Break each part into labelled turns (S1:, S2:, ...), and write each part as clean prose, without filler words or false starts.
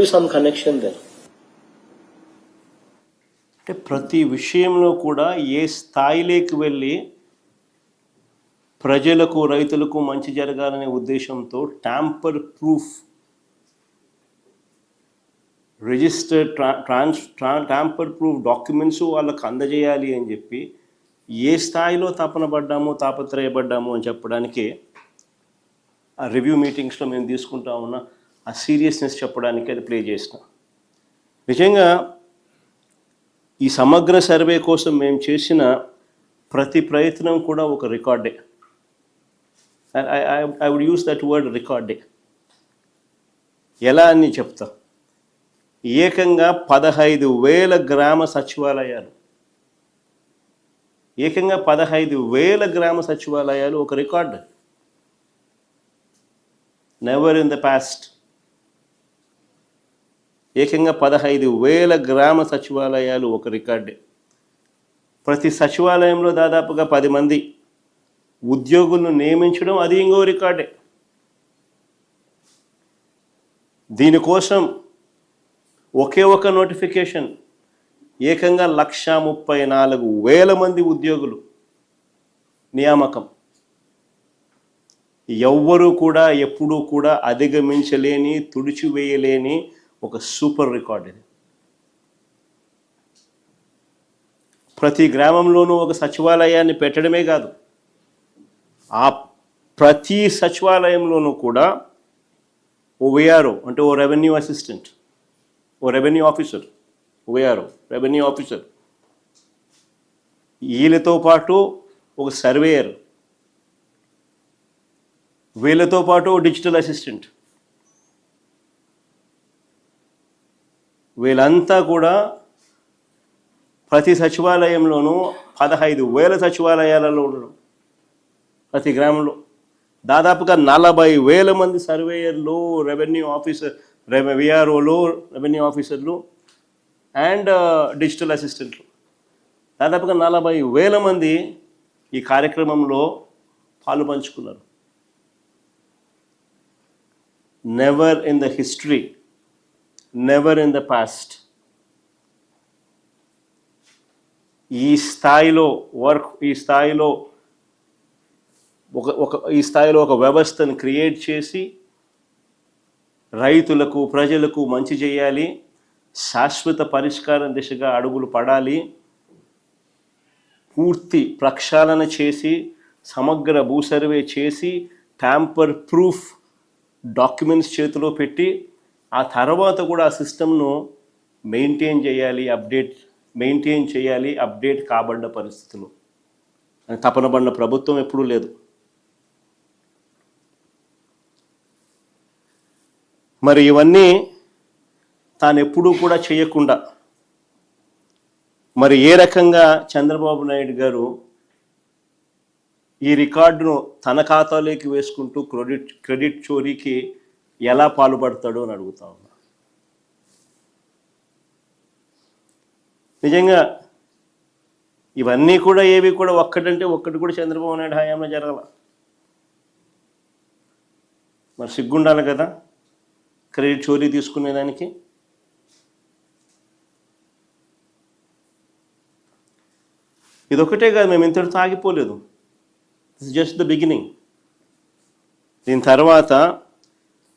S1: be some connection there.
S2: అంటే ప్రతి విషయంలో కూడా ఏ స్థాయిలోకి వెళ్ళి ప్రజలకు రైతులకు మంచి జరగాలనే ఉద్దేశంతో tamper proof register tamper proof documents వాళ్ళకు అందజేయాలి అని చెప్పి ఏ స్థాయిలో తాపత్రయపడ్డాము అని చెప్పడానికి ఆ రివ్యూ మీటింగ్స్లో మేము తీసుకుంటా ఉన్న ఆ సీరియస్నెస్ చెప్పడానికి అది ప్లే చేసిన. నిజంగా ఈ సమగ్ర సర్వే కోసం మేము చేసిన ప్రతి ప్రయత్నం కూడా ఒక రికార్డే. I would use that word రికార్డే. ఎలా అని చెప్తా, ఏకంగా 15,000 గ్రామ సచివాలయాలు, ఏకంగా 15,000 గ్రామ సచివాలయాలు ఒక record. Never in the past. ఏకంగా 15,000 గ్రామ సచివాలయాలు ఒక రికార్డే. ప్రతి సచివాలయంలో దాదాపుగా 10 మంది ఉద్యోగులను నియమించడం అది ఇంకో రికార్డే. దీనికోసం ఒకే ఒక నోటిఫికేషన్ ఏకంగా 134,000 మంది ఉద్యోగులు నియామకం. ఎవ్వరూ కూడా ఎప్పుడూ కూడా అధిగమించలేని, తుడిచివేయలేని ఒక సూపర్ రికార్డ్ ఇది. ప్రతి గ్రామంలోనూ ఒక సచివాలయాన్ని పెట్టడమే కాదు, ఆ ప్రతి సచివాలయంలోనూ కూడా ఓ విఆర్ఓ అంటే ఓ రెవెన్యూ అసిస్టెంట్, ఓ revenue officer, VRO revenue officer, వీళ్ళతో పాటు ఒక సర్వేయర్, వీళ్ళతో పాటు డిజిటల్ అసిస్టెంట్, వీళ్ళంతా కూడా ప్రతి సచివాలయంలోనూ 15,000 సచివాలయాలలో ఉండడం. ప్రతి గ్రామంలో దాదాపుగా 40,000 మంది సర్వేయర్లు, రెవెన్యూ ఆఫీసర్, విఆర్ఓలు, రెవెన్యూ ఆఫీసర్లు అండ్ డిజిటల్ అసిస్టెంట్లు, దాదాపుగా 40,000 మంది ఈ కార్యక్రమంలో పాలు పంచుకున్నారు. Never in the history, never in the past ఈ స్థాయిలో ఒక వ్యవస్థను క్రియేట్ చేసి రైతులకు, ప్రజలకు మంచి చేయాలి, శాశ్వత పరిష్కారం దిశగా అడుగులు పడాలి, పూర్తి ప్రక్షాళన చేసి సమగ్ర భూ సర్వే చేసి ట్యాంపర్ ప్రూఫ్ డాక్యుమెంట్స్ చేతిలో పెట్టి ఆ తర్వాత కూడా ఆ సిస్టమ్ను మెయింటైన్ చేయాలి అప్డేట్ కాబడ్డ పరిస్థితులు తపన పడిన ప్రభుత్వం ఎప్పుడూ లేదు. మరి ఇవన్నీ తాను ఎప్పుడూ కూడా చేయకుండా మరి ఏ రకంగా చంద్రబాబు నాయుడు గారు ఈ రికార్డును తన ఖాతాలోకి వేసుకుంటూ క్రెడిట్ చోరీకి ఎలా పాల్పడతాడో అని అడుగుతా ఉన్నా. నిజంగా ఇవన్నీ కూడా ఏవి కూడా ఒక్కటి కూడా చంద్రబాబు నాయుడు హయాంలో జరగాల. మరి సిగ్గుండాలి కదా క్రెడిట్ చోరీ తీసుకునేదానికి. ఇదొక్కటే కాదు, మేము ఇంతటితో ఆగిపోలేదు. This just the beginning. దీని తర్వాత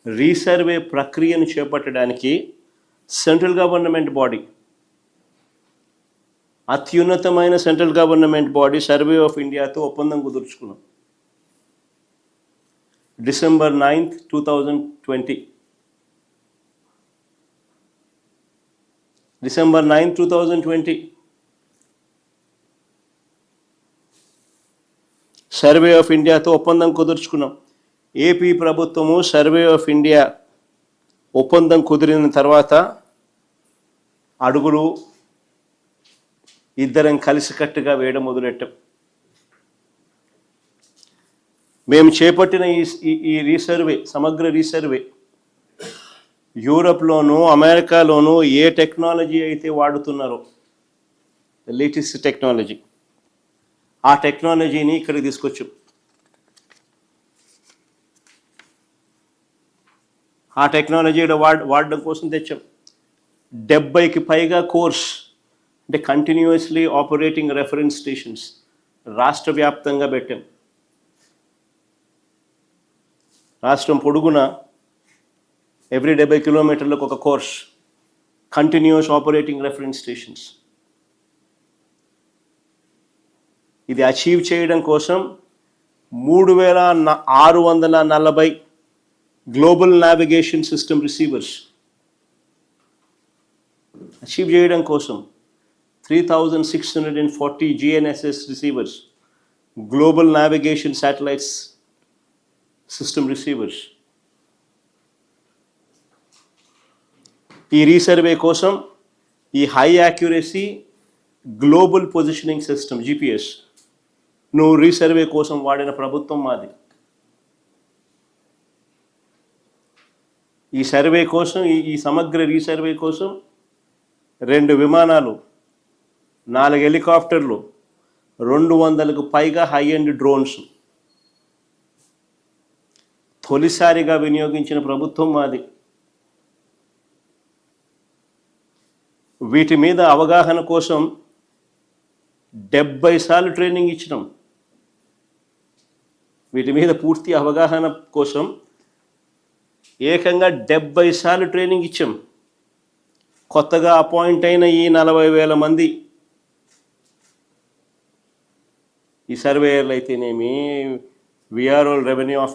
S2: రీసర్వే ప్రక్రియను చేపట్టడానికి సెంట్రల్ గవర్నమెంట్ బాడీ, అత్యున్నతమైన central government body survey of ఇండియాతో ఒప్పందం కుదుర్చుకున్నాం. డిసెంబర్ 9, 2020 డిసెంబర్ 9, 2020 సర్వే ఆఫ్ ఇండియాతో ఒప్పందం కుదుర్చుకున్నాం. ఏపీ ప్రభుత్వము సర్వే ఆఫ్ ఇండియా ఒప్పందం కుదిరిన తర్వాత అడుగులు ఇద్దరం కలిసికట్టుగా వేయడం మొదలెట్టాం. మేము చేపట్టిన ఈ రీసర్వే, సమగ్ర రీసర్వే యూరప్లోనూ అమెరికాలోనూ ఏ టెక్నాలజీ అయితే వాడుతున్నారో, లేటెస్ట్ టెక్నాలజీ, ఆ టెక్నాలజీని ఇక్కడికి తీసుకొచ్చాం. ఆ టెక్నాలజీ వాడడం కోసం తెచ్చాం. 70కి పైగా కోర్స్, అంటే కంటిన్యూస్లీ ఆపరేటింగ్ రెఫరెన్స్ స్టేషన్స్ రాష్ట్ర వ్యాప్తంగా పెట్టాం. రాష్ట్రం పొడుగున ఎవ్రీ 70 కిలోమీటర్లకు ఒక course, continuous operating reference stations. ఇది అచీవ్ చేయడం కోసం 3640 global navigation system receivers achieve చేయడం కోసం 3640 GNSS receivers, global navigation satellites system receivers. ఈ రీసర్వే కోసం ఈ high accuracy global positioning system GPS నువ్వు రీసర్వే కోసం వాడిన ప్రభుత్వం మాది. ఈ సర్వే కోసం, ఈ సమగ్ర రీసర్వే కోసం 2 విమానాలు, 4 హెలికాప్టర్లు, 200కు పైగా హై ఎండ్ డ్రోన్స్ తొలిసారిగా వినియోగించిన ప్రభుత్వం మాది. వీటి మీద అవగాహన కోసం 70 సార్లు ట్రైనింగ్ ఇచ్చినాం. వీటి మీద పూర్తి అవగాహన కోసం ఏకంగా 70 సార్లు ట్రైనింగ్ ఇచ్చాం. కొత్తగా అపాయింట్ అయిన ఈ 40,000 మంది ఈ సర్వేయర్లు అయితేనేమి, విఆర్ఓ, రెవెన్యూ